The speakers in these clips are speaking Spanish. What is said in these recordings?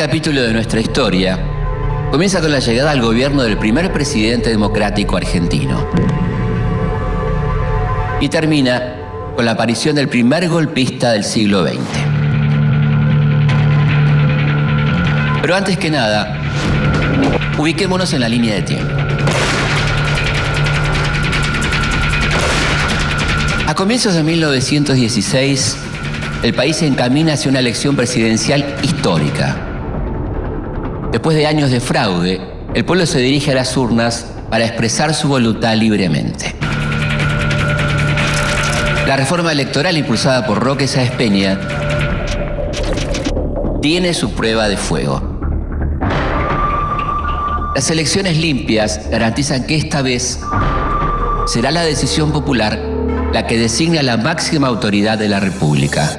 capítulo de nuestra historia comienza con la llegada al gobierno del primer presidente democrático argentino y termina con la aparición del primer golpista del siglo XX. Pero antes que nada, ubiquémonos en la línea de tiempo. A comienzos de 1916, el país se encamina hacia una elección presidencial histórica. Después de años de fraude, el pueblo se dirige a las urnas para expresar su voluntad libremente. La reforma electoral impulsada por Roque Sáenz Peña tiene su prueba de fuego. Las elecciones limpias garantizan que esta vez será la decisión popular la que designa la máxima autoridad de la República.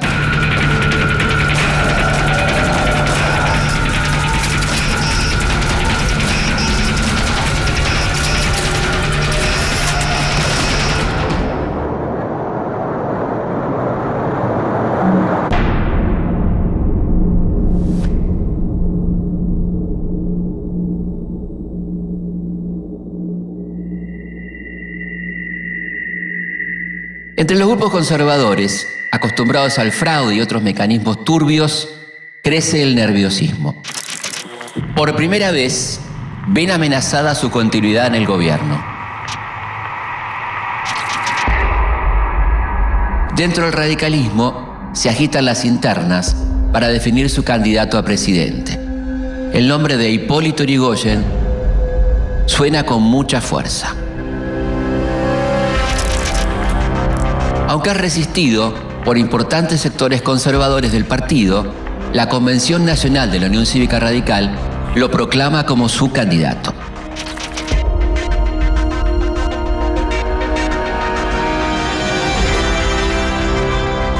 Entre los grupos conservadores, acostumbrados al fraude y otros mecanismos turbios, crece el nerviosismo. Por primera vez, ven amenazada su continuidad en el gobierno. Dentro del radicalismo, se agitan las internas para definir su candidato a presidente. El nombre de Hipólito Yrigoyen suena con mucha fuerza. Aunque ha resistido por importantes sectores conservadores del partido, la Convención Nacional de la Unión Cívica Radical lo proclama como su candidato.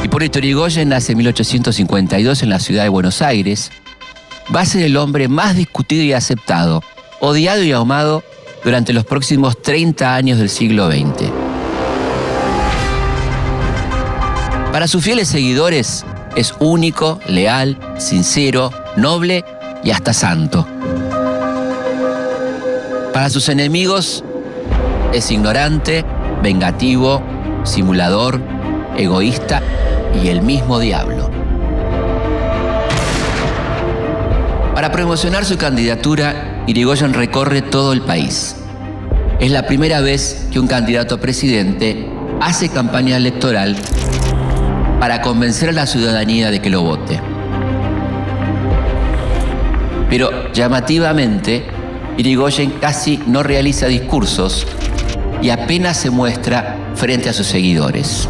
Hipólito Yrigoyen nace en 1852 en la ciudad de Buenos Aires. Va a ser el hombre más discutido y aceptado, odiado y amado durante los próximos 30 años del siglo XX. Para sus fieles seguidores es único, leal, sincero, noble y hasta santo. Para sus enemigos es ignorante, vengativo, simulador, egoísta y el mismo diablo. Para promocionar su candidatura, Yrigoyen recorre todo el país. Es la primera vez que un candidato a presidente hace campaña electoral para convencer a la ciudadanía de que lo vote. Pero llamativamente, Yrigoyen casi no realiza discursos y apenas se muestra frente a sus seguidores.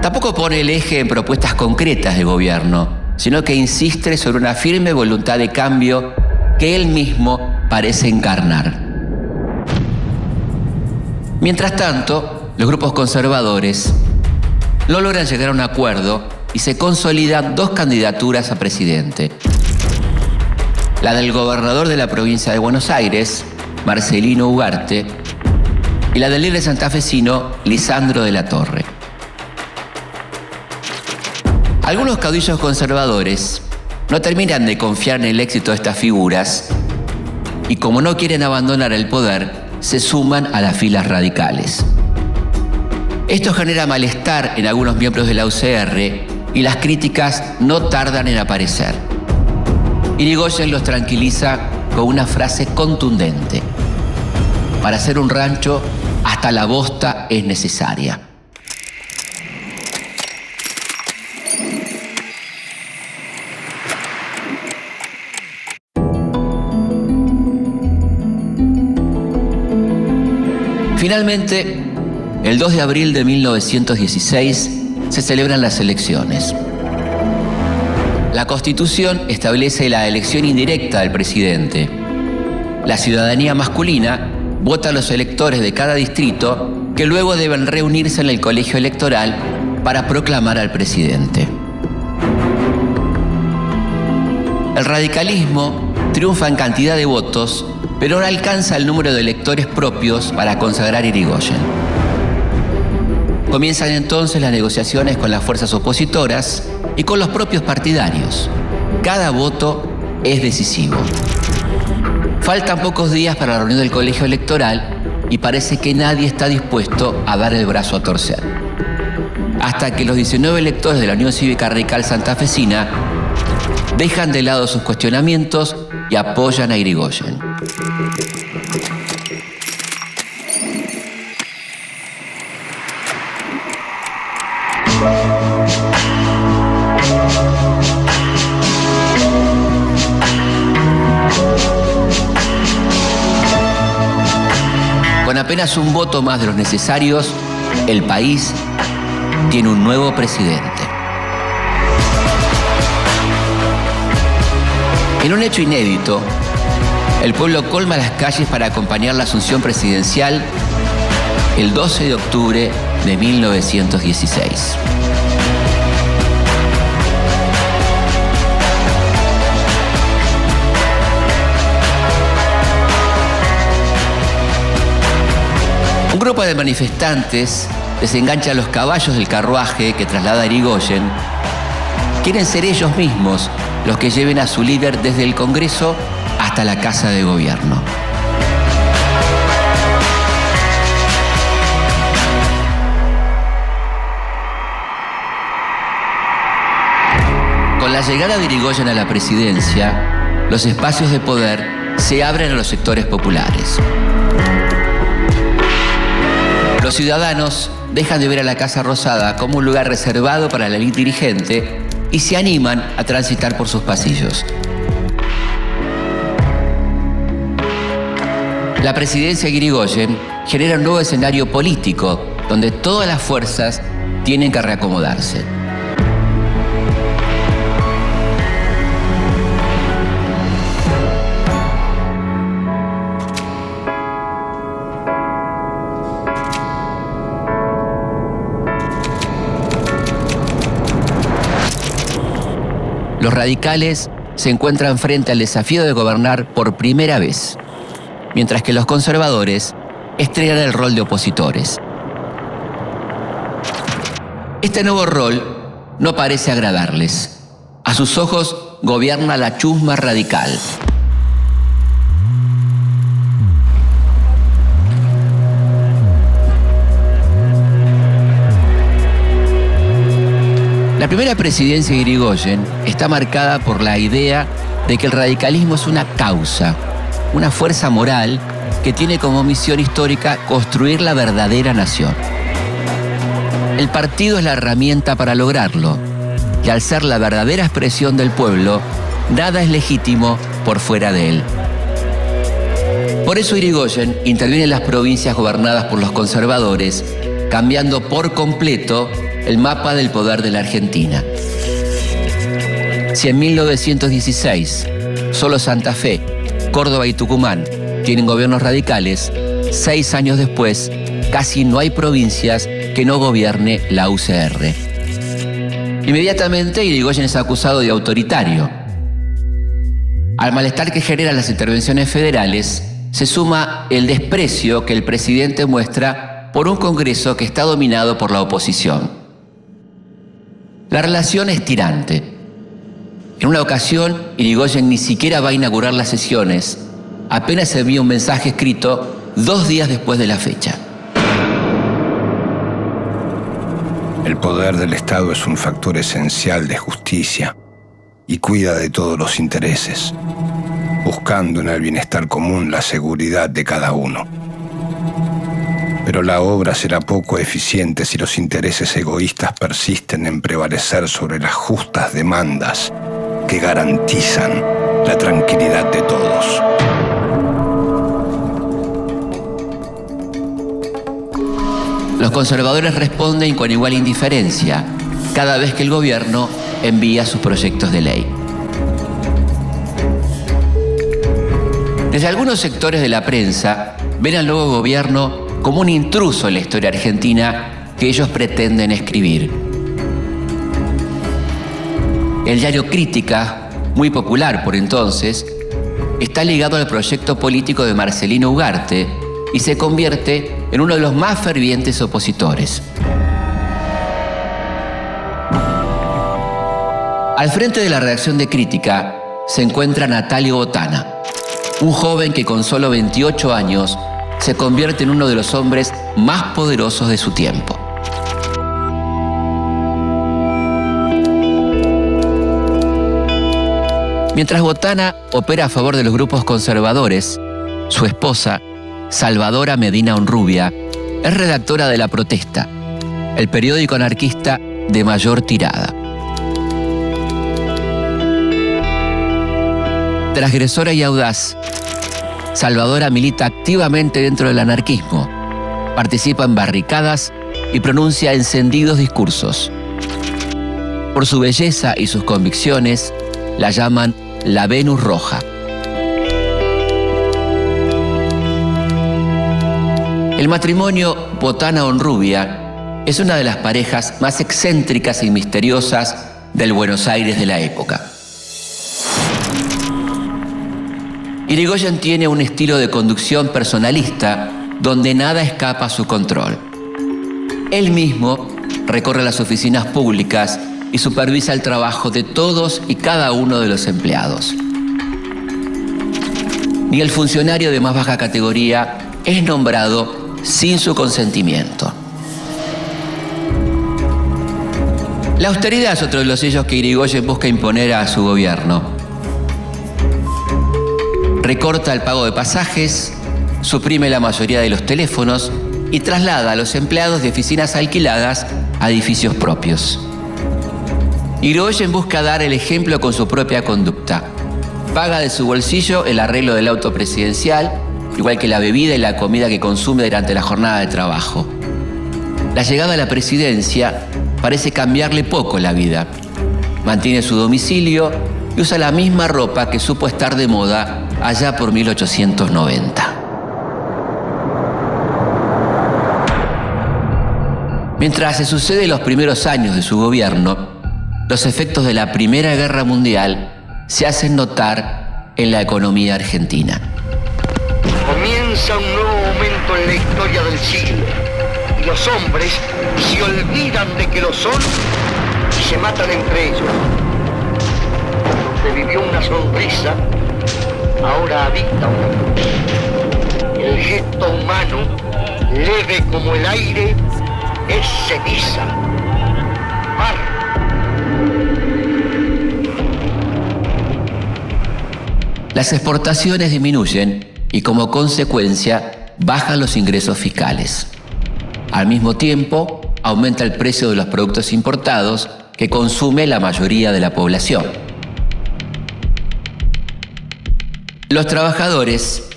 Tampoco pone el eje en propuestas concretas de gobierno, sino que insiste sobre una firme voluntad de cambio que él mismo parece encarnar. Mientras tanto, los grupos conservadores no logran llegar a un acuerdo y se consolidan dos candidaturas a presidente. La del gobernador de la provincia de Buenos Aires, Marcelino Ugarte, y la del líder santafesino, Lisandro de la Torre. Algunos caudillos conservadores no terminan de confiar en el éxito de estas figuras y, como no quieren abandonar el poder, se suman a las filas radicales. Esto genera malestar en algunos miembros de la UCR y las críticas no tardan en aparecer. Yrigoyen los tranquiliza con una frase contundente: para hacer un rancho, hasta la bosta es necesaria. Finalmente, el 2 de abril de 1916 se celebran las elecciones. La Constitución establece la elección indirecta del presidente. La ciudadanía masculina vota a los electores de cada distrito, que luego deben reunirse en el colegio electoral para proclamar al presidente. El radicalismo triunfa en cantidad de votos, pero no alcanza el número de electores propios para consagrar a Yrigoyen. Comienzan entonces las negociaciones con las fuerzas opositoras y con los propios partidarios. Cada voto es decisivo. Faltan pocos días para la reunión del colegio electoral y parece que nadie está dispuesto a dar el brazo a torcer. Hasta que los 19 electores de la Unión Cívica Radical Santafesina dejan de lado sus cuestionamientos y apoyan a Irigoyen. Con apenas un voto más de los necesarios, el país tiene un nuevo presidente. En un hecho inédito, el pueblo colma las calles para acompañar la asunción presidencial el 12 de octubre de 1916. Un grupo de manifestantes desengancha los caballos del carruaje que traslada a Irigoyen. Quieren ser ellos mismos los que lleven a su líder desde el Congreso hasta la Casa de Gobierno. Con la llegada de Irigoyen a la presidencia, los espacios de poder se abren a los sectores populares. Los ciudadanos dejan de ver a la Casa Rosada como un lugar reservado para la élite dirigente y se animan a transitar por sus pasillos. La presidencia de Irigoyen genera un nuevo escenario político donde todas las fuerzas tienen que reacomodarse. Los radicales se encuentran frente al desafío de gobernar por primera vez, mientras que los conservadores estrenan el rol de opositores. Este nuevo rol no parece agradarles. A sus ojos gobierna la chusma radical. La primera presidencia de Irigoyen está marcada por la idea de que el radicalismo es una causa, una fuerza moral que tiene como misión histórica construir la verdadera nación. El partido es la herramienta para lograrlo, y al ser la verdadera expresión del pueblo, nada es legítimo por fuera de él. Por eso Irigoyen interviene en las provincias gobernadas por los conservadores, cambiando por completo el mapa del poder de la Argentina. Si en 1916 solo Santa Fe, Córdoba y Tucumán tienen gobiernos radicales, 6 años después casi no hay provincias que no gobierne la UCR. Inmediatamente Irigoyen es acusado de autoritario. Al malestar que generan las intervenciones federales se suma el desprecio que el presidente muestra por un Congreso que está dominado por la oposición. La relación es tirante. En una ocasión, Irigoyen ni siquiera va a inaugurar las sesiones. Apenas envía un mensaje escrito 2 días después de la fecha. El poder del Estado es un factor esencial de justicia y cuida de todos los intereses, buscando en el bienestar común la seguridad de cada uno. Pero la obra será poco eficiente si los intereses egoístas persisten en prevalecer sobre las justas demandas que garantizan la tranquilidad de todos. Los conservadores responden con igual indiferencia cada vez que el gobierno envía sus proyectos de ley. Desde algunos sectores de la prensa ven al nuevo gobierno como un intruso en la historia argentina que ellos pretenden escribir. El diario Crítica, muy popular por entonces, está ligado al proyecto político de Marcelino Ugarte y se convierte en uno de los más fervientes opositores. Al frente de la redacción de Crítica se encuentra Natalio Botana, un joven que con solo 28 años se convierte en uno de los hombres más poderosos de su tiempo. Mientras Botana opera a favor de los grupos conservadores, su esposa, Salvadora Medina Honrubia, es redactora de La Protesta, el periódico anarquista de mayor tirada. Transgresora y audaz, Salvadora milita activamente dentro del anarquismo, participa en barricadas y pronuncia encendidos discursos. Por su belleza y sus convicciones, la llaman la Venus Roja. El matrimonio Botana-Honrubia es una de las parejas más excéntricas y misteriosas del Buenos Aires de la época. Irigoyen tiene un estilo de conducción personalista donde nada escapa a su control. Él mismo recorre las oficinas públicas y supervisa el trabajo de todos y cada uno de los empleados. Ni el funcionario de más baja categoría es nombrado sin su consentimiento. La austeridad es otro de los sellos que Irigoyen busca imponer a su gobierno. Recorta el pago de pasajes, suprime la mayoría de los teléfonos y traslada a los empleados de oficinas alquiladas a edificios propios. Irigoyen busca dar el ejemplo con su propia conducta. Paga de su bolsillo el arreglo del auto presidencial, igual que la bebida y la comida que consume durante la jornada de trabajo. La llegada a la presidencia parece cambiarle poco la vida. Mantiene su domicilio y usa la misma ropa que supo estar de moda allá por 1890. Mientras se suceden los primeros años de su gobierno, los efectos de la Primera Guerra Mundial se hacen notar en la economía argentina. Comienza un nuevo momento en la historia del siglo y los hombres se olvidan de que lo son y se matan entre ellos. Donde vivió una sonrisa, ahora habita una cruz. El gesto humano, leve como el aire, es ceniza. Barro. Las exportaciones disminuyen y como consecuencia bajan los ingresos fiscales. Al mismo tiempo, aumenta el precio de los productos importados que consume la mayoría de la población. Los trabajadores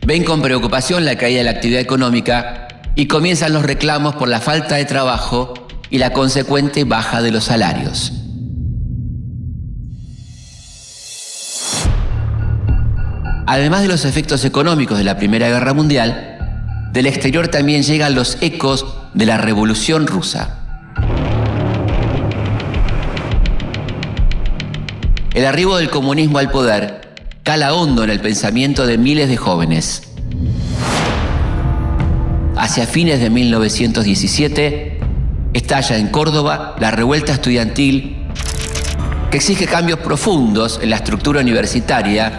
ven con preocupación la caída de la actividad económica y comienzan los reclamos por la falta de trabajo y la consecuente baja de los salarios. Además de los efectos económicos de la Primera Guerra Mundial, del exterior también llegan los ecos de la Revolución Rusa. El arribo del comunismo al poder cala hondo en el pensamiento de miles de jóvenes. Hacia fines de 1917, estalla en Córdoba la revuelta estudiantil que exige cambios profundos en la estructura universitaria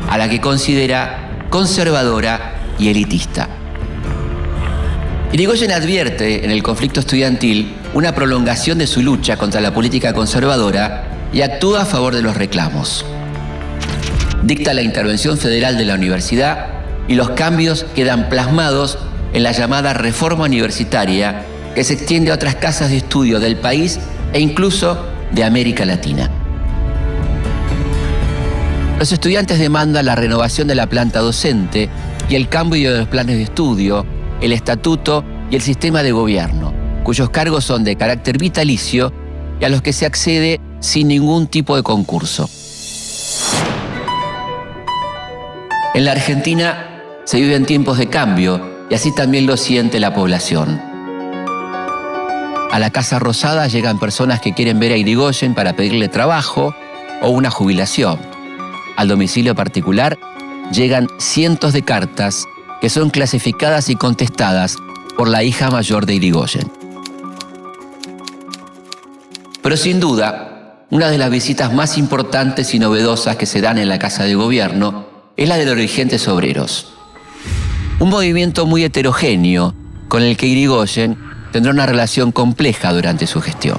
a la que considera conservadora y elitista. Irigoyen advierte en el conflicto estudiantil una prolongación de su lucha contra la política conservadora y actúa a favor de los reclamos. Dicta la intervención federal de la universidad y los cambios quedan plasmados en la llamada reforma universitaria que se extiende a otras casas de estudio del país e incluso de América Latina. Los estudiantes demandan la renovación de la planta docente y el cambio de los planes de estudio, el estatuto y el sistema de gobierno, cuyos cargos son de carácter vitalicio y a los que se accede sin ningún tipo de concurso. En la Argentina se viven tiempos de cambio y así también lo siente la población. A la Casa Rosada llegan personas que quieren ver a Irigoyen para pedirle trabajo o una jubilación. Al domicilio particular llegan cientos de cartas que son clasificadas y contestadas por la hija mayor de Irigoyen. Pero sin duda, una de las visitas más importantes y novedosas que se dan en la Casa de Gobierno es la de los dirigentes obreros. Un movimiento muy heterogéneo con el que Irigoyen tendrá una relación compleja durante su gestión.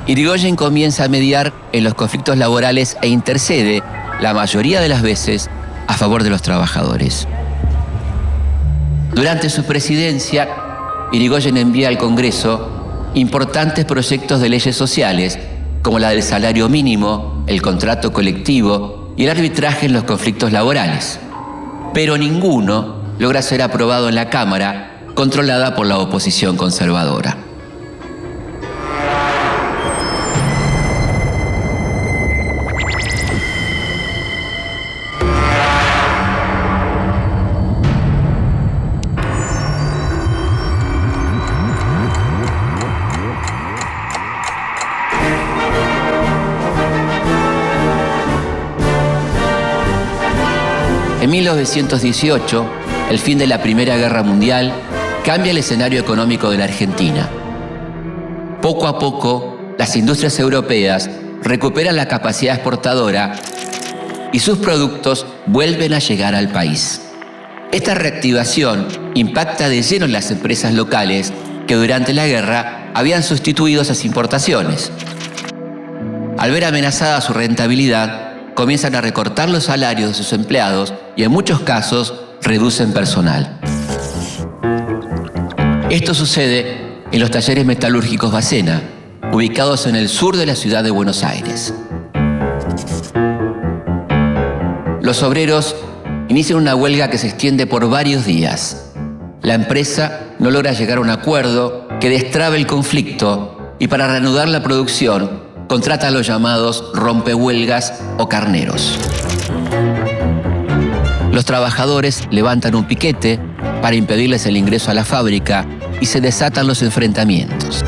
Irigoyen comienza a mediar en los conflictos laborales e intercede, la mayoría de las veces, a favor de los trabajadores. Durante su presidencia, Irigoyen envía al Congreso importantes proyectos de leyes sociales, como la del salario mínimo, el contrato colectivo y el arbitraje en los conflictos laborales. Pero ninguno logra ser aprobado en la Cámara, controlada por la oposición conservadora. En 1918, el fin de la Primera Guerra Mundial cambia el escenario económico de la Argentina. Poco a poco, las industrias europeas recuperan la capacidad exportadora y sus productos vuelven a llegar al país. Esta reactivación impacta de lleno en las empresas locales que durante la guerra habían sustituido esas importaciones. Al ver amenazada su rentabilidad, comienzan a recortar los salarios de sus empleados y en muchos casos reducen personal. Esto sucede en los talleres metalúrgicos Bacena, ubicados en el sur de la ciudad de Buenos Aires. Los obreros inician una huelga que se extiende por varios días. La empresa no logra llegar a un acuerdo que destrabe el conflicto y para reanudar la producción contrata a los llamados rompehuelgas o carneros. Los trabajadores levantan un piquete para impedirles el ingreso a la fábrica y se desatan los enfrentamientos.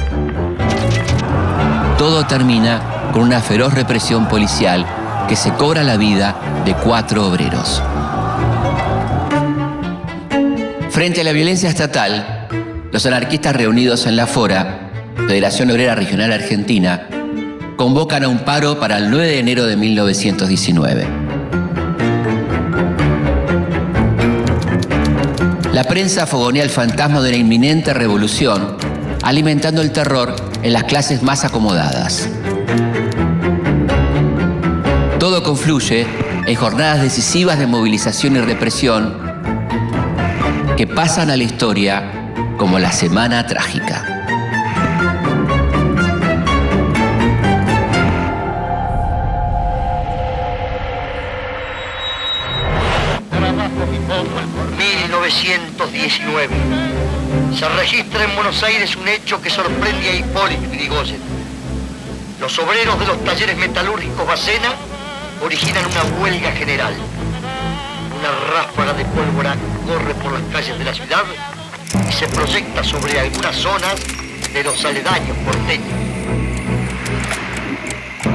Todo termina con una feroz represión policial que se cobra la vida de 4 obreros. Frente a la violencia estatal, los anarquistas reunidos en la FORA, Federación Obrera Regional Argentina, convocan a un paro para el 9 de enero de 1919. La prensa fogonea el fantasma de una inminente revolución, alimentando el terror en las clases más acomodadas. Todo confluye en jornadas decisivas de movilización y represión que pasan a la historia como la Semana Trágica. Se registra en Buenos Aires un hecho que sorprende a Hipólito Yrigoyen. Los obreros de los talleres metalúrgicos Bacena originan una huelga general. Una ráfaga de pólvora corre por las calles de la ciudad y se proyecta sobre algunas zonas de los aledaños porteños.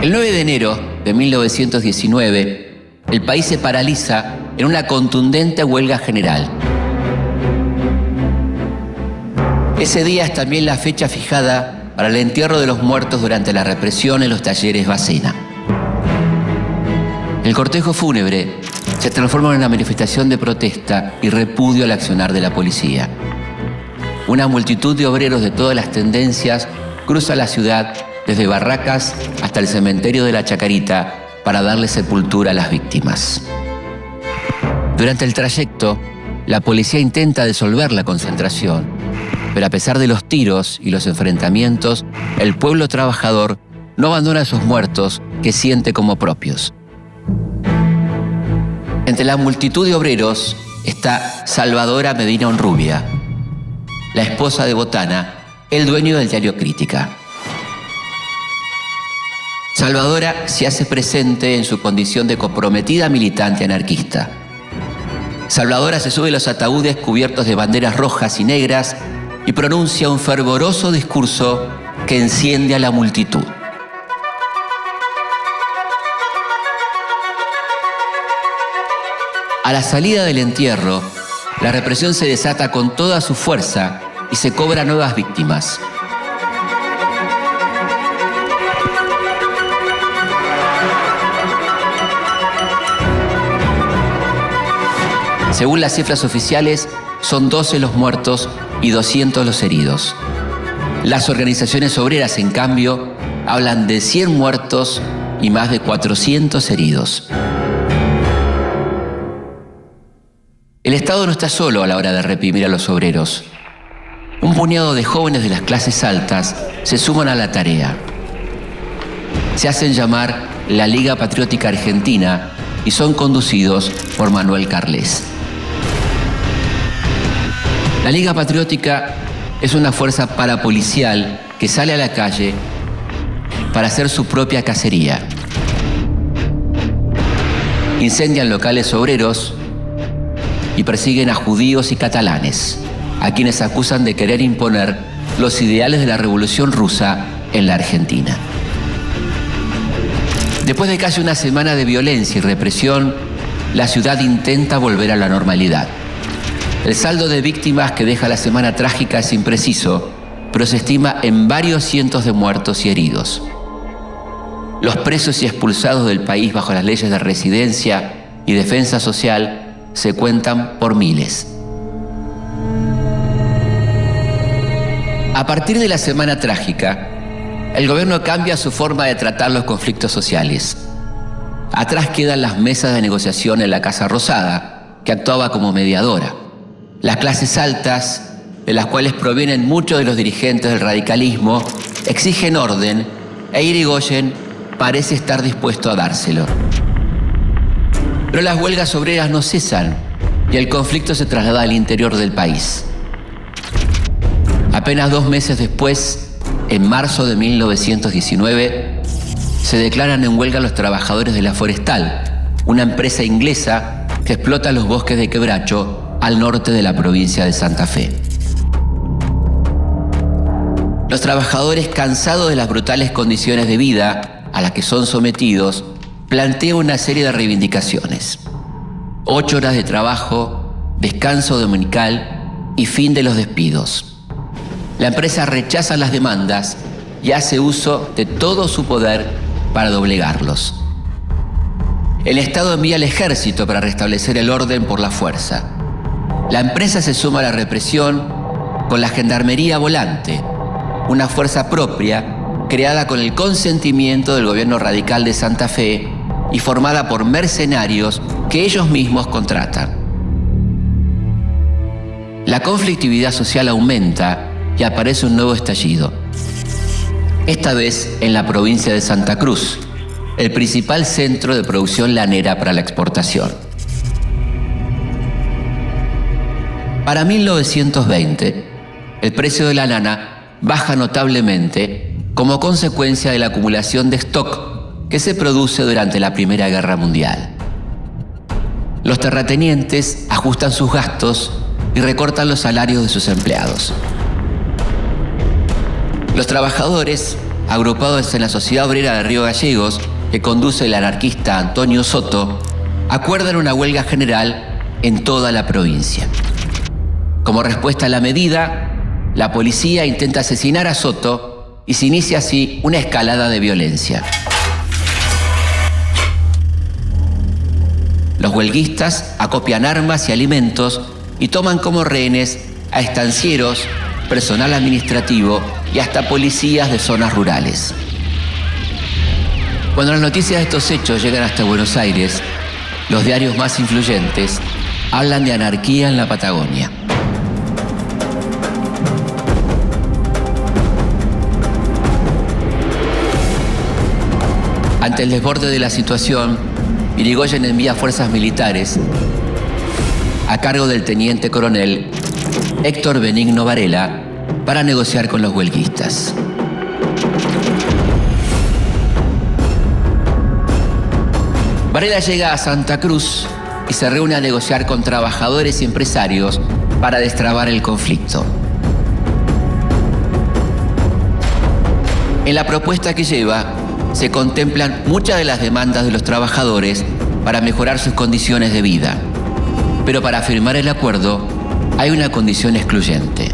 El 9 de enero de 1919, el país se paraliza en una contundente huelga general. Ese día es también la fecha fijada para el entierro de los muertos durante la represión en los talleres Bacena. El cortejo fúnebre se transforma en una manifestación de protesta y repudio al accionar de la policía. Una multitud de obreros de todas las tendencias cruza la ciudad desde Barracas hasta el cementerio de la Chacarita para darle sepultura a las víctimas. Durante el trayecto, la policía intenta disolver la concentración, pero a pesar de los tiros y los enfrentamientos, el pueblo trabajador no abandona a esos muertos que siente como propios. Entre la multitud de obreros está Salvadora Medina Honrubia, la esposa de Botana, el dueño del diario Crítica. Salvadora se hace presente en su condición de comprometida militante anarquista. Salvadora se sube a los ataúdes cubiertos de banderas rojas y negras y pronuncia un fervoroso discurso que enciende a la multitud. A la salida del entierro, la represión se desata con toda su fuerza y se cobran nuevas víctimas. Según las cifras oficiales, son 12 los muertos y 200 los heridos. Las organizaciones obreras, en cambio, hablan de 100 muertos y más de 400 heridos. El Estado no está solo a la hora de reprimir a los obreros. Un puñado de jóvenes de las clases altas se suman a la tarea. Se hacen llamar la Liga Patriótica Argentina y son conducidos por Manuel Carles. La Liga Patriótica es una fuerza parapolicial que sale a la calle para hacer su propia cacería. Incendian locales obreros y persiguen a judíos y catalanes, a quienes acusan de querer imponer los ideales de la Revolución Rusa en la Argentina. Después de casi una semana de violencia y represión, la ciudad intenta volver a la normalidad. El saldo de víctimas que deja la semana trágica es impreciso, pero se estima en varios cientos de muertos y heridos. Los presos y expulsados del país bajo las leyes de residencia y defensa social se cuentan por miles. A partir de la semana trágica, el gobierno cambia su forma de tratar los conflictos sociales. Atrás quedan las mesas de negociación en la Casa Rosada, que actuaba como mediadora. Las clases altas, de las cuales provienen muchos de los dirigentes del radicalismo, exigen orden e Irigoyen parece estar dispuesto a dárselo. Pero las huelgas obreras no cesan y el conflicto se traslada al interior del país. Apenas 2 meses después, en marzo de 1919, se declaran en huelga los trabajadores de la Forestal, una empresa inglesa que explota los bosques de quebracho al norte de la provincia de Santa Fe. Los trabajadores, cansados de las brutales condiciones de vida a las que son sometidos, plantean una serie de reivindicaciones: 8 horas de trabajo, descanso dominical y fin de los despidos. La empresa rechaza las demandas y hace uso de todo su poder para doblegarlos. El Estado envía al ejército para restablecer el orden por la fuerza. La empresa se suma a la represión con la Gendarmería Volante, una fuerza propia creada con el consentimiento del gobierno radical de Santa Fe y formada por mercenarios que ellos mismos contratan. La conflictividad social aumenta y aparece un nuevo estallido. Esta vez en la provincia de Santa Cruz, el principal centro de producción lanera para la exportación. Para 1920, el precio de la lana baja notablemente como consecuencia de la acumulación de stock que se produce durante la Primera Guerra Mundial. Los terratenientes ajustan sus gastos y recortan los salarios de sus empleados. Los trabajadores, agrupados en la Sociedad Obrera de Río Gallegos, que conduce el anarquista Antonio Soto, acuerdan una huelga general en toda la provincia. Como respuesta a la medida, la policía intenta asesinar a Soto y se inicia así una escalada de violencia. Los huelguistas acopian armas y alimentos y toman como rehenes a estancieros, personal administrativo y hasta policías de zonas rurales. Cuando las noticias de estos hechos llegan hasta Buenos Aires, los diarios más influyentes hablan de anarquía en la Patagonia. Ante el desborde de la situación, Irigoyen envía fuerzas militares a cargo del teniente coronel Héctor Benigno Varela para negociar con los huelguistas. Varela llega a Santa Cruz y se reúne a negociar con trabajadores y empresarios para destrabar el conflicto. En la propuesta que lleva se contemplan muchas de las demandas de los trabajadores para mejorar sus condiciones de vida. Pero para firmar el acuerdo hay una condición excluyente.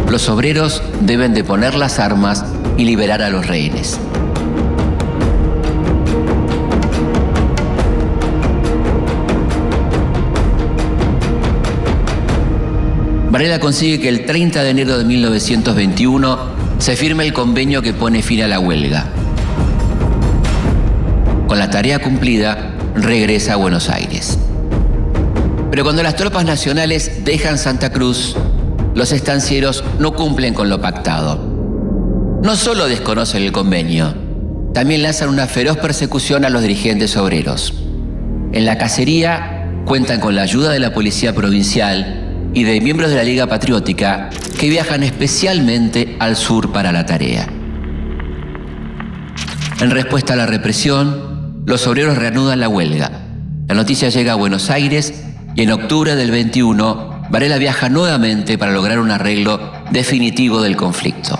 Los obreros deben deponer las armas y liberar a los rehenes. Varela consigue que el 30 de enero de 1921 se firme el convenio que pone fin a la huelga. Con la tarea cumplida, regresa a Buenos Aires. Pero cuando las tropas nacionales dejan Santa Cruz, los estancieros no cumplen con lo pactado. No solo desconocen el convenio, también lanzan una feroz persecución a los dirigentes obreros. En la cacería cuentan con la ayuda de la policía provincial y de miembros de la Liga Patriótica que viajan especialmente al sur para la tarea. En respuesta a la represión, los obreros reanudan la huelga. La noticia llega a Buenos Aires y en octubre del 21, Varela viaja nuevamente para lograr un arreglo definitivo del conflicto.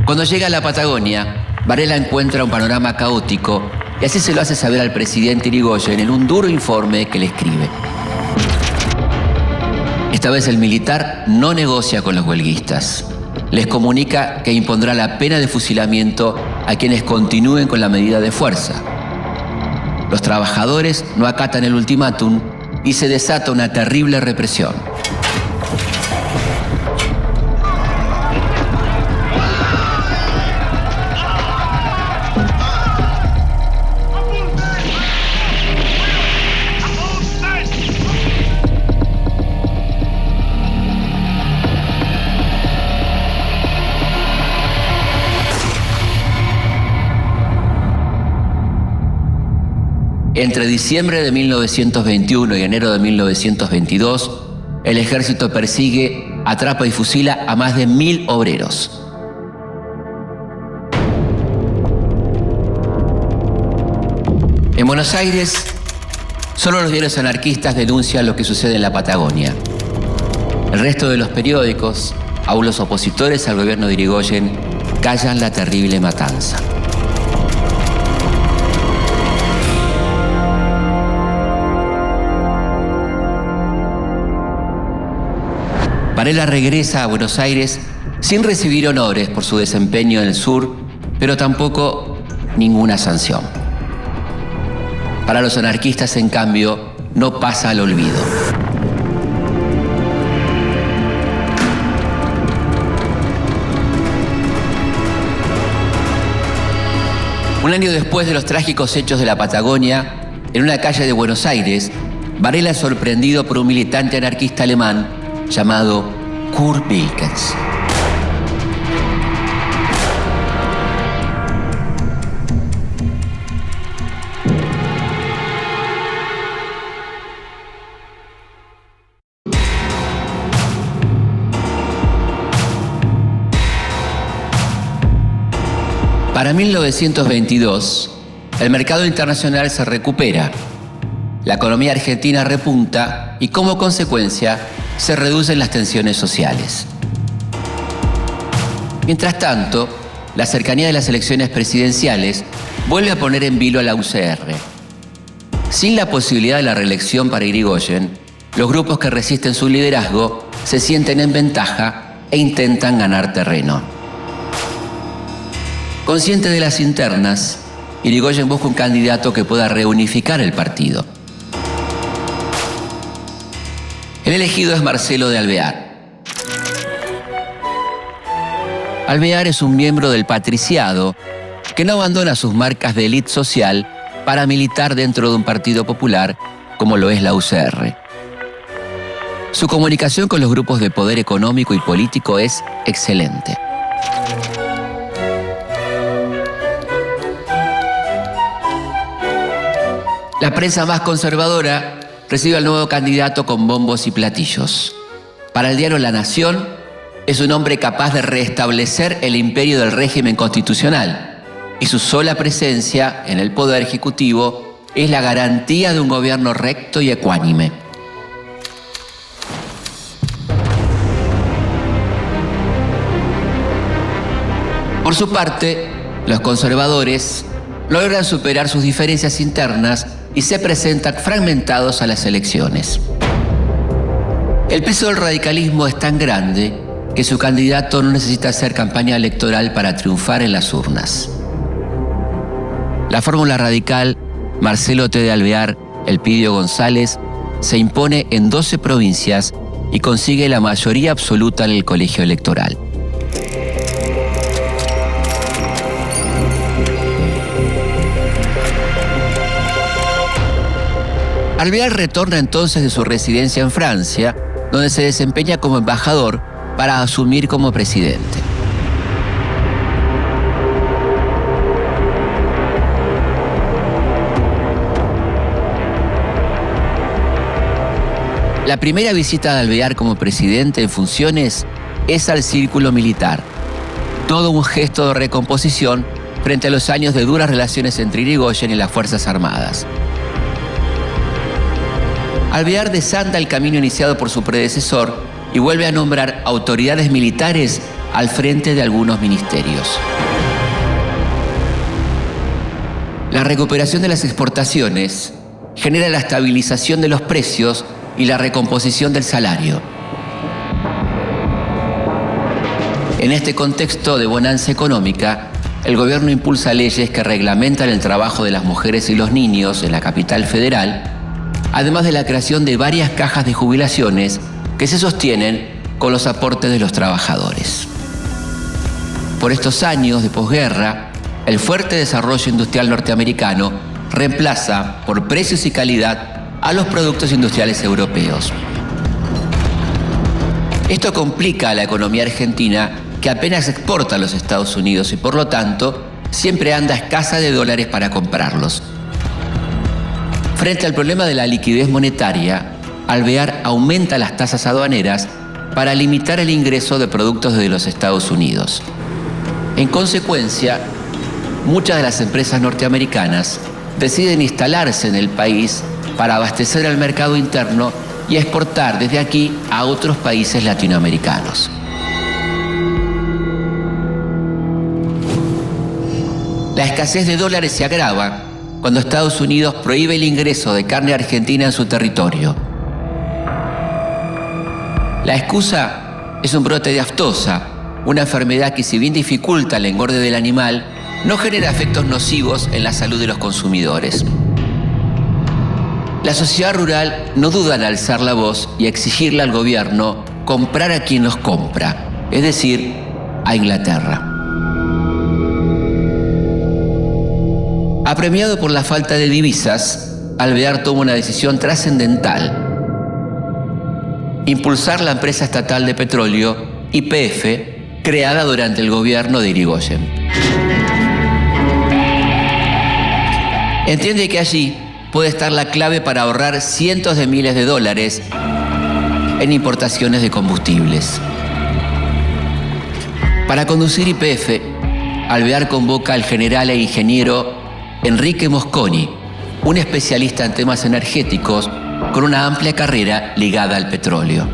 Cuando llega a la Patagonia, Varela encuentra un panorama caótico y así se lo hace saber al presidente Irigoyen en un duro informe que le escribe. Esta vez el militar no negocia con los huelguistas. Les comunica que impondrá la pena de fusilamiento a quienes continúen con la medida de fuerza. Los trabajadores no acatan el ultimátum y se desata una terrible represión. Entre diciembre de 1921 y enero de 1922, el ejército persigue, atrapa y fusila a más de 1000 obreros. En Buenos Aires, solo los diarios anarquistas denuncian lo que sucede en la Patagonia. El resto de los periódicos, aún los opositores al gobierno de Irigoyen, callan la terrible matanza. Varela regresa a Buenos Aires sin recibir honores por su desempeño en el sur, pero tampoco ninguna sanción. Para los anarquistas, en cambio, no pasa al olvido. Un año después de los trágicos hechos de la Patagonia, en una calle de Buenos Aires, Varela es sorprendido por un militante anarquista alemán llamado Kurt Wilkens. Para 1922, el mercado internacional se recupera, la economía argentina repunta y como consecuencia se reducen las tensiones sociales. Mientras tanto, la cercanía de las elecciones presidenciales vuelve a poner en vilo a la UCR. Sin la posibilidad de la reelección para Irigoyen, los grupos que resisten su liderazgo se sienten en ventaja e intentan ganar terreno. Consciente de las internas, Irigoyen busca un candidato que pueda reunificar el partido. El elegido es Marcelo de Alvear. Alvear es un miembro del patriciado que no abandona sus marcas de élite social para militar dentro de un partido popular como lo es la UCR. Su comunicación con los grupos de poder económico y político es excelente. La prensa más conservadora recibe al nuevo candidato con bombos y platillos. Para el diario La Nación, es un hombre capaz de restablecer el imperio del régimen constitucional y su sola presencia en el poder ejecutivo es la garantía de un gobierno recto y ecuánime. Por su parte, los conservadores logran superar sus diferencias internas y se presentan fragmentados a las elecciones. El peso del radicalismo es tan grande que su candidato no necesita hacer campaña electoral para triunfar en las urnas. La fórmula radical, Marcelo T. de Alvear, Elpidio González, se impone en 12 provincias y consigue la mayoría absoluta en el colegio electoral. Alvear retorna entonces de su residencia en Francia, donde se desempeña como embajador para asumir como presidente. La primera visita de Alvear como presidente en funciones es al círculo militar, todo un gesto de recomposición frente a los años de duras relaciones entre Irigoyen y las Fuerzas Armadas. Alvear desanda el camino iniciado por su predecesor y vuelve a nombrar autoridades militares al frente de algunos ministerios. La recuperación de las exportaciones genera la estabilización de los precios y la recomposición del salario. En este contexto de bonanza económica, el gobierno impulsa leyes que reglamentan el trabajo de las mujeres y los niños en la capital federal, además de la creación de varias cajas de jubilaciones que se sostienen con los aportes de los trabajadores. Por estos años de posguerra, el fuerte desarrollo industrial norteamericano reemplaza por precios y calidad a los productos industriales europeos. Esto complica a la economía argentina, que apenas exporta a los Estados Unidos y por lo tanto siempre anda escasa de dólares para comprarlos. Frente al problema de la liquidez monetaria, Alvear aumenta las tasas aduaneras para limitar el ingreso de productos desde los Estados Unidos. En consecuencia, muchas de las empresas norteamericanas deciden instalarse en el país para abastecer al mercado interno y exportar desde aquí a otros países latinoamericanos. La escasez de dólares se agrava cuando Estados Unidos prohíbe el ingreso de carne argentina en su territorio. La excusa es un brote de aftosa, una enfermedad que, si bien dificulta el engorde del animal, no genera efectos nocivos en la salud de los consumidores. La sociedad rural no duda en alzar la voz y exigirle al gobierno comprar a quien los compra, es decir, a Inglaterra. Apremiado por la falta de divisas, Alvear toma una decisión trascendental: impulsar la empresa estatal de petróleo, YPF, creada durante el gobierno de Irigoyen. Entiende que allí puede estar la clave para ahorrar cientos de miles de dólares en importaciones de combustibles. Para conducir YPF, Alvear convoca al general e ingeniero Enrique Mosconi, un especialista en temas energéticos con una amplia carrera ligada al petróleo.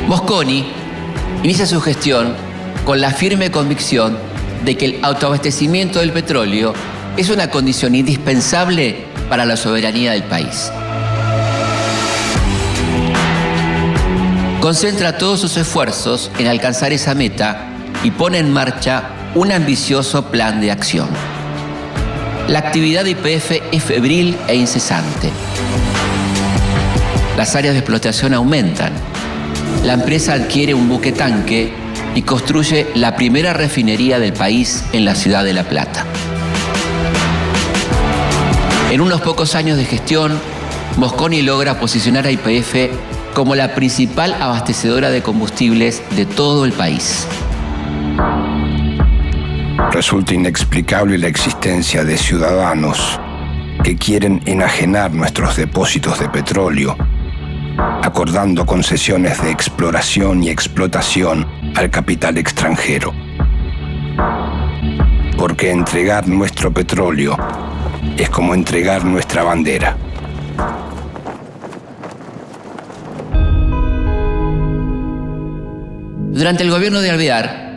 Mosconi inicia su gestión con la firme convicción de que el autoabastecimiento del petróleo es una condición indispensable para la soberanía del país. Concentra todos sus esfuerzos en alcanzar esa meta y pone en marcha un ambicioso plan de acción. La actividad de YPF es febril e incesante. Las áreas de explotación aumentan. La empresa adquiere un buque tanque y construye la primera refinería del país en la ciudad de La Plata. En unos pocos años de gestión, Mosconi logra posicionar a YPF como la principal abastecedora de combustibles de todo el país. Resulta inexplicable la existencia de ciudadanos que quieren enajenar nuestros depósitos de petróleo, acordando concesiones de exploración y explotación al capital extranjero. Porque entregar nuestro petróleo es como entregar nuestra bandera. Durante el gobierno de Alvear,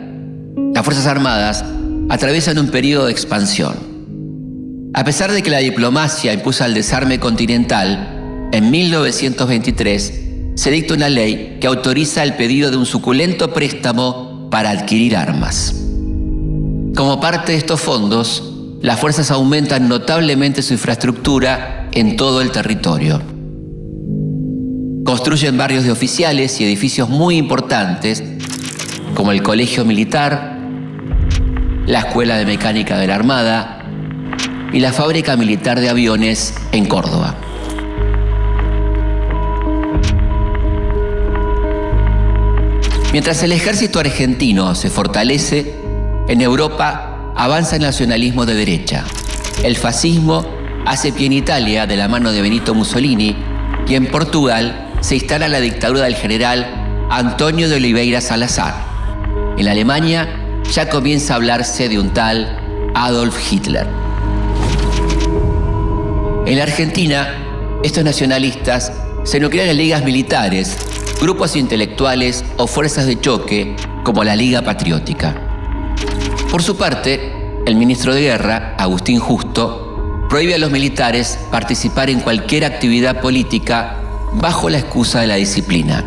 las Fuerzas Armadas atraviesan un periodo de expansión. A pesar de que la diplomacia impuso el desarme continental, en 1923 se dicta una ley que autoriza el pedido de un suculento préstamo para adquirir armas. Como parte de estos fondos, las fuerzas aumentan notablemente su infraestructura en todo el territorio. Construyen barrios de oficiales y edificios muy importantes, como el Colegio Militar, la Escuela de Mecánica de la Armada y la Fábrica Militar de Aviones en Córdoba. Mientras el ejército argentino se fortalece, en Europa avanza el nacionalismo de derecha. El fascismo hace pie en Italia de la mano de Benito Mussolini y en Portugal se instala la dictadura del general Antonio de Oliveira Salazar. En Alemania ya comienza a hablarse de un tal Adolf Hitler. En la Argentina, estos nacionalistas se nuclean en ligas militares, grupos intelectuales o fuerzas de choque como la Liga Patriótica. Por su parte, el ministro de Guerra, Agustín Justo, prohíbe a los militares participar en cualquier actividad política bajo la excusa de la disciplina,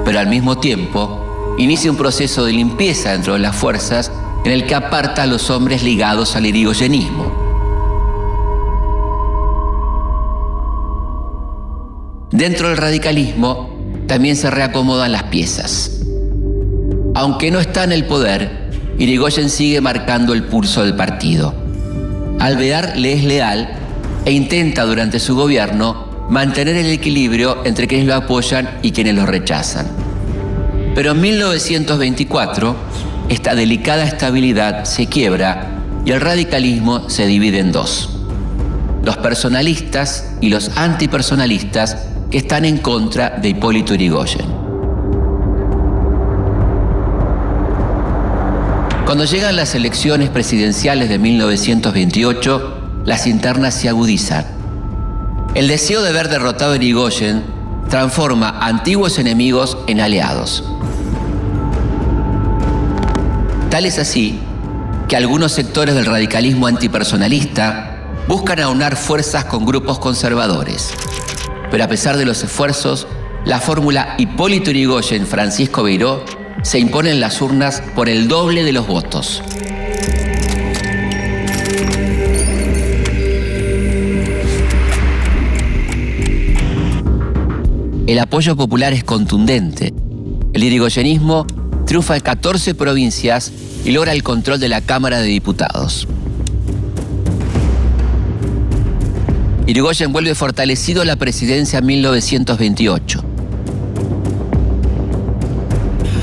pero al mismo tiempo inicia un proceso de limpieza dentro de las fuerzas en el que aparta a los hombres ligados al irigoyenismo. Dentro del radicalismo también se reacomodan las piezas. Aunque no está en el poder, Irigoyen sigue marcando el pulso del partido. Alvear le es leal e intenta durante su gobierno mantener el equilibrio entre quienes lo apoyan y quienes lo rechazan. Pero en 1924, esta delicada estabilidad se quiebra y el radicalismo se divide en dos: los personalistas y los antipersonalistas, que están en contra de Hipólito Yrigoyen. Cuando llegan las elecciones presidenciales de 1928, las internas se agudizan. El deseo de ver derrotado a Yrigoyen transforma a antiguos enemigos en aliados. Tal es así que algunos sectores del radicalismo antipersonalista buscan aunar fuerzas con grupos conservadores. Pero a pesar de los esfuerzos, la fórmula Hipólito Yrigoyen-Francisco Beiró se impone en las urnas por el doble de los votos. El apoyo popular es contundente. El irigoyenismo triunfa en 14 provincias y logra el control de la Cámara de Diputados. Irigoyen vuelve fortalecido a la presidencia en 1928.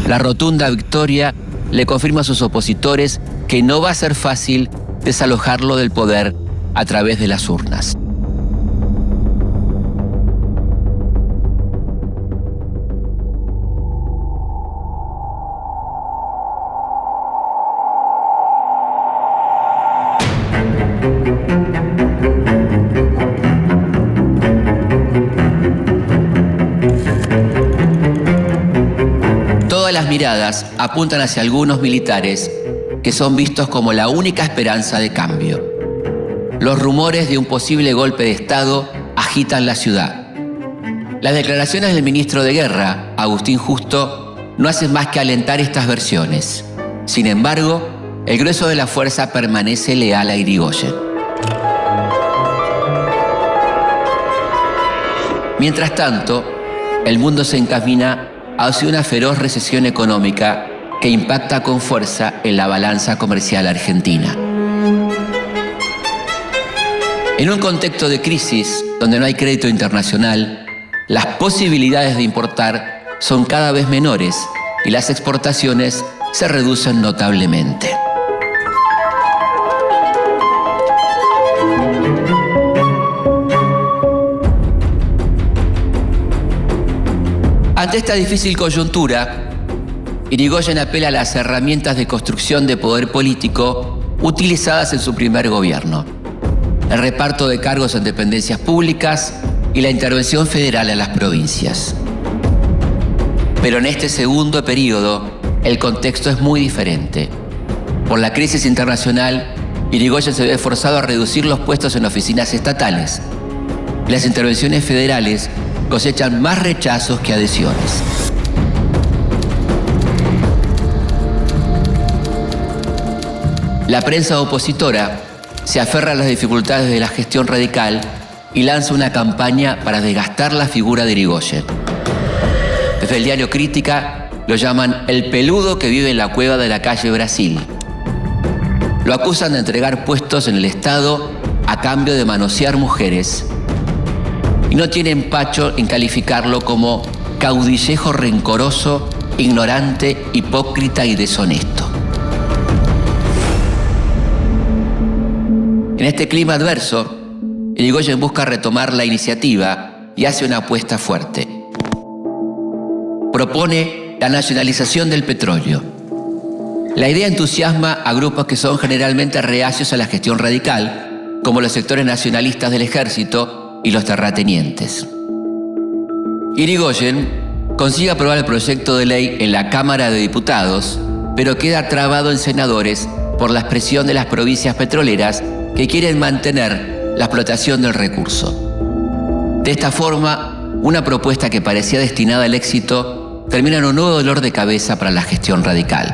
La rotunda victoria le confirma a sus opositores que no va a ser fácil desalojarlo del poder a través de las urnas. Todas las miradas apuntan hacia algunos militares que son vistos como la única esperanza de cambio. Los rumores de un posible golpe de Estado agitan la ciudad. Las declaraciones del ministro de Guerra, Agustín Justo, no hacen más que alentar estas versiones. Sin embargo, el grueso de la fuerza permanece leal a Irigoyen. Mientras tanto, el mundo se encamina hacia una feroz recesión económica que impacta con fuerza en la balanza comercial argentina. En un contexto de crisis donde no hay crédito internacional, las posibilidades de importar son cada vez menores y las exportaciones se reducen notablemente. Ante esta difícil coyuntura, Irigoyen apela a las herramientas de construcción de poder político utilizadas en su primer gobierno: el reparto de cargos en dependencias públicas y la intervención federal en las provincias. Pero en este segundo periodo, el contexto es muy diferente. Por la crisis internacional, Irigoyen se ve forzado a reducir los puestos en oficinas estatales. Las intervenciones federales cosechan más rechazos que adhesiones. La prensa opositora se aferra a las dificultades de la gestión radical y lanza una campaña para desgastar la figura de Irigoyen. Desde el diario Crítica lo llaman el peludo que vive en la cueva de la calle Brasil. Lo acusan de entregar puestos en el Estado a cambio de manosear mujeres. Y no tiene empacho en calificarlo como caudillejo rencoroso, ignorante, hipócrita y deshonesto. En este clima adverso, Irigoyen busca retomar la iniciativa y hace una apuesta fuerte. Propone la nacionalización del petróleo. La idea entusiasma a grupos que son generalmente reacios a la gestión radical, como los sectores nacionalistas del ejército y los terratenientes. Irigoyen consigue aprobar el proyecto de ley en la Cámara de Diputados, pero queda trabado en senadores por la presión de las provincias petroleras que quieren mantener la explotación del recurso. De esta forma, una propuesta que parecía destinada al éxito termina en un nuevo dolor de cabeza para la gestión radical.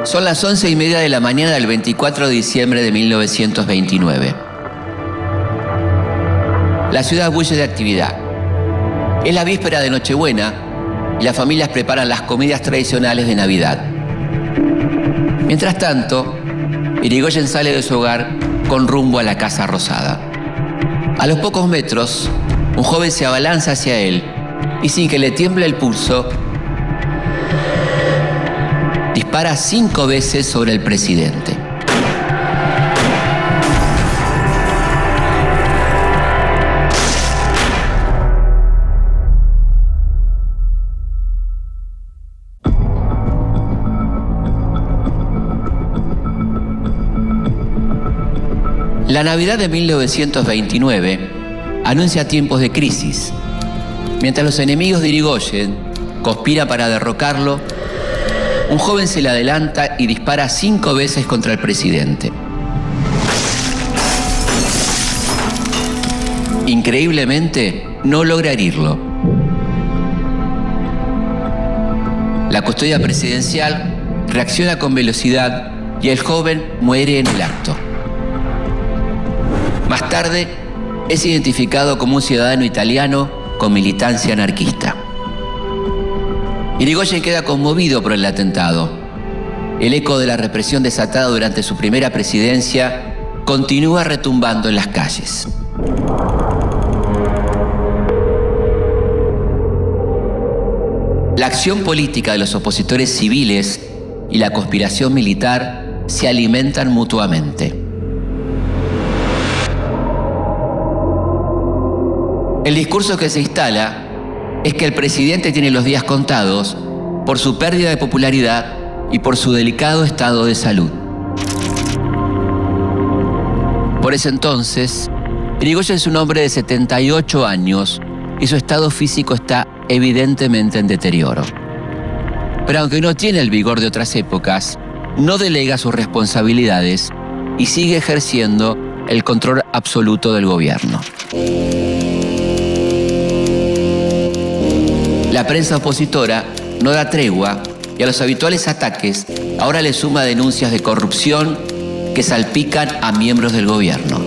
Son las 11:30 de la mañana del 24 de diciembre de 1929. La ciudad bulle de actividad. Es la víspera de Nochebuena y las familias preparan las comidas tradicionales de Navidad. Mientras tanto, Irigoyen sale de su hogar con rumbo a la Casa Rosada. A los pocos metros, un joven se abalanza hacia él y sin que le tiemble el pulso, dispara 5 veces sobre el presidente. La Navidad de 1929 anuncia tiempos de crisis. Mientras los enemigos de Irigoyen conspiran para derrocarlo, un joven se le adelanta y dispara 5 veces contra el presidente. Increíblemente, no logra herirlo. La custodia presidencial reacciona con velocidad y el joven muere en el acto. Más tarde, es identificado como un ciudadano italiano con militancia anarquista. Irigoyen queda conmovido por el atentado. El eco de la represión desatada durante su primera presidencia continúa retumbando en las calles. La acción política de los opositores civiles y la conspiración militar se alimentan mutuamente. El discurso que se instala es que el presidente tiene los días contados por su pérdida de popularidad y por su delicado estado de salud. Por ese entonces, Irigoyen es un hombre de 78 años y su estado físico está evidentemente en deterioro. Pero aunque no tiene el vigor de otras épocas, no delega sus responsabilidades y sigue ejerciendo el control absoluto del gobierno. La prensa opositora no da tregua y a los habituales ataques ahora le suma denuncias de corrupción que salpican a miembros del gobierno.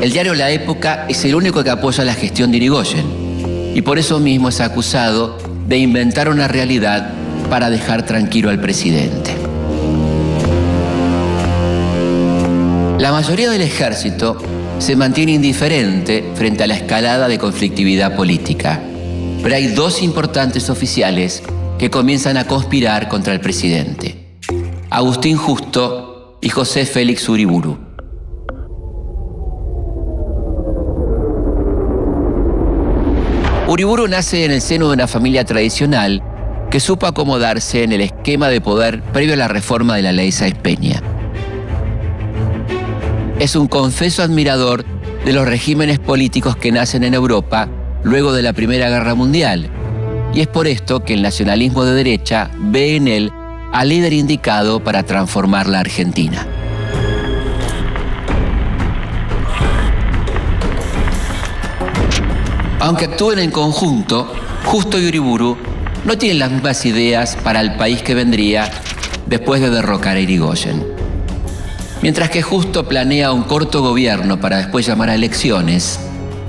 El diario La Época es el único que apoya la gestión de Irigoyen y por eso mismo es acusado de inventar una realidad para dejar tranquilo al presidente. La mayoría del ejército se mantiene indiferente frente a la escalada de conflictividad política. Pero hay 2 importantes oficiales que comienzan a conspirar contra el presidente: Agustín Justo y José Félix Uriburu. Uriburu nace en el seno de una familia tradicional que supo acomodarse en el esquema de poder previo a la reforma de la ley Sáenz Peña. Es un confeso admirador de los regímenes políticos que nacen en Europa luego de la Primera Guerra Mundial, y es por esto que el nacionalismo de derecha ve en él al líder indicado para transformar la Argentina. Aunque actúen en conjunto, Justo y Uriburu no tienen las mismas ideas para el país que vendría después de derrocar a Irigoyen. Mientras que Justo planea un corto gobierno para después llamar a elecciones,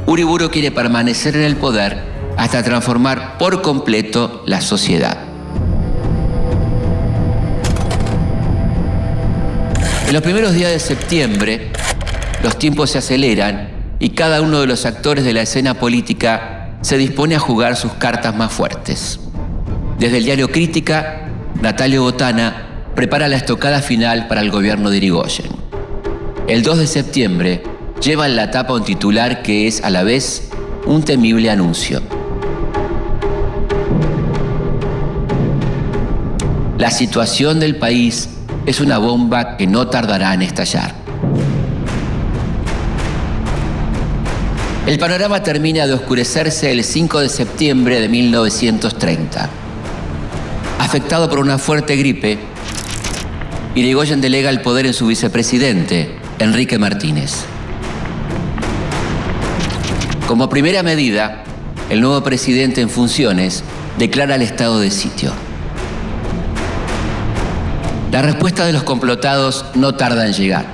Uriburu quiere permanecer en el poder hasta transformar por completo la sociedad. En los primeros días de septiembre, los tiempos se aceleran y cada uno de los actores de la escena política se dispone a jugar sus cartas más fuertes. Desde el diario Crítica, Natalio Botana prepara la estocada final para el gobierno de Irigoyen. El 2 de septiembre lleva en la tapa un titular que es a la vez un temible anuncio. La situación del país es una bomba que no tardará en estallar. El panorama termina de oscurecerse el 5 de septiembre de 1930. Afectado por una fuerte gripe, Irigoyen delega el poder en su vicepresidente, Enrique Martínez. Como primera medida, el nuevo presidente en funciones declara el estado de sitio. La respuesta de los complotados no tarda en llegar.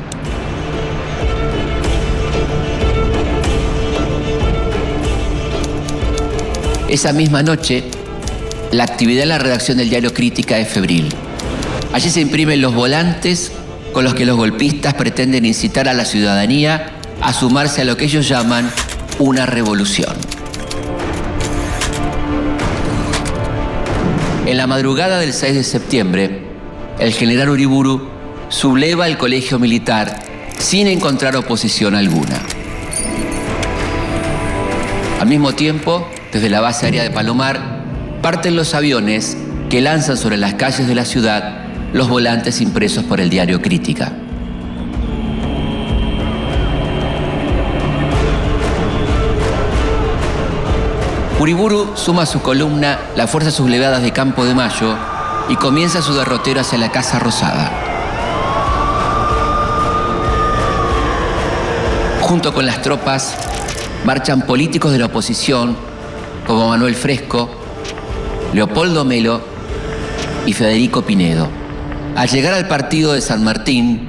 Esa misma noche, la actividad en la redacción del diario Crítica es febril. Allí se imprimen los volantes con los que los golpistas pretenden incitar a la ciudadanía a sumarse a lo que ellos llaman una revolución. En la madrugada del 6 de septiembre, el general Uriburu subleva el colegio militar sin encontrar oposición alguna. Al mismo tiempo, desde la base aérea de Palomar, parten los aviones que lanzan sobre las calles de la ciudad los volantes impresos por el diario Crítica. Uriburu suma a su columna las fuerzas sublevadas de Campo de Mayo y comienza su derrotero hacia la Casa Rosada. Junto con las tropas marchan políticos de la oposición como Manuel Fresco, Leopoldo Melo y Federico Pinedo. Al llegar al partido de San Martín,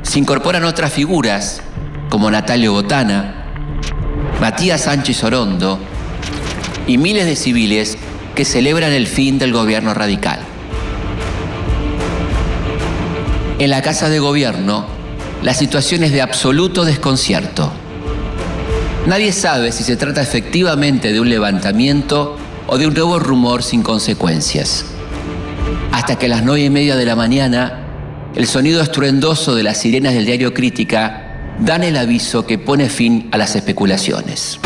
se incorporan otras figuras como Natalio Botana, Matías Sánchez Orondo y miles de civiles que celebran el fin del gobierno radical. En la Casa de Gobierno, la situación es de absoluto desconcierto. Nadie sabe si se trata efectivamente de un levantamiento o de un nuevo rumor sin consecuencias. Hasta que a las 9:30 de la mañana, el sonido estruendoso de las sirenas del diario Crítica dan el aviso que pone fin a las especulaciones.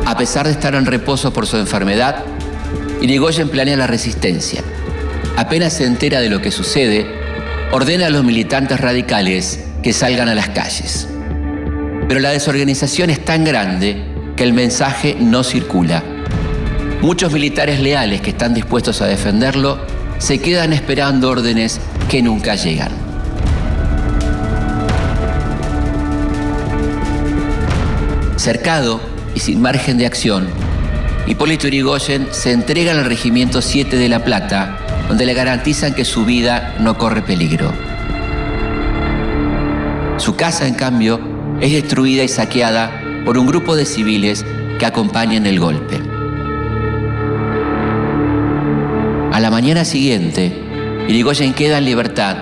A pesar de estar en reposo por su enfermedad, Irigoyen planea la resistencia. Apenas se entera de lo que sucede, ordena a los militantes radicales que salgan a las calles. Pero la desorganización es tan grande que el mensaje no circula. Muchos militares leales que están dispuestos a defenderlo se quedan esperando órdenes que nunca llegan. Cercado y sin margen de acción, Hipólito Yrigoyen se entrega al Regimiento 7 de La Plata, donde le garantizan que su vida no corre peligro. Su casa, en cambio, es destruida y saqueada por un grupo de civiles que acompañan el golpe. A la mañana siguiente, Yrigoyen queda en libertad,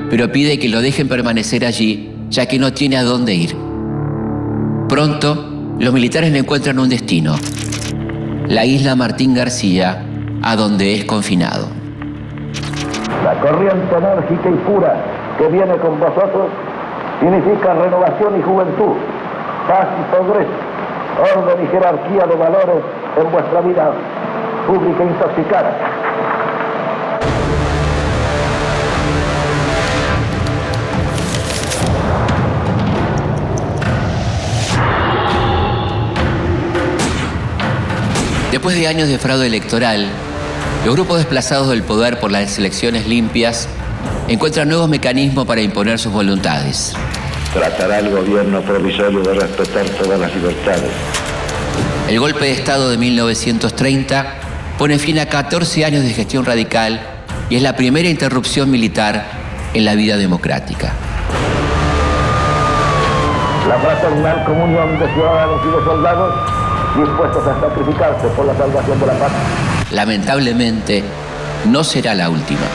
pero pide que lo dejen permanecer allí, ya que no tiene a dónde ir. Pronto, los militares le encuentran un destino: la isla Martín García, a donde es confinado. La corriente enérgica y pura que viene con vosotros significa renovación y juventud, paz y progreso, orden y jerarquía de valores en vuestra vida pública intoxicada. Después de años de fraude electoral, los grupos desplazados del poder por las elecciones limpias encuentran nuevos mecanismos para imponer sus voluntades. Tratará el gobierno provisorio de respetar todas las libertades, El golpe de Estado de 1930 pone fin a 14 años de gestión radical y es la primera interrupción militar en la vida democrática. La fraternal comunión de ciudadanos y de soldados dispuestos a sacrificarse por la salvación de la patria. Lamentablemente, no será la última.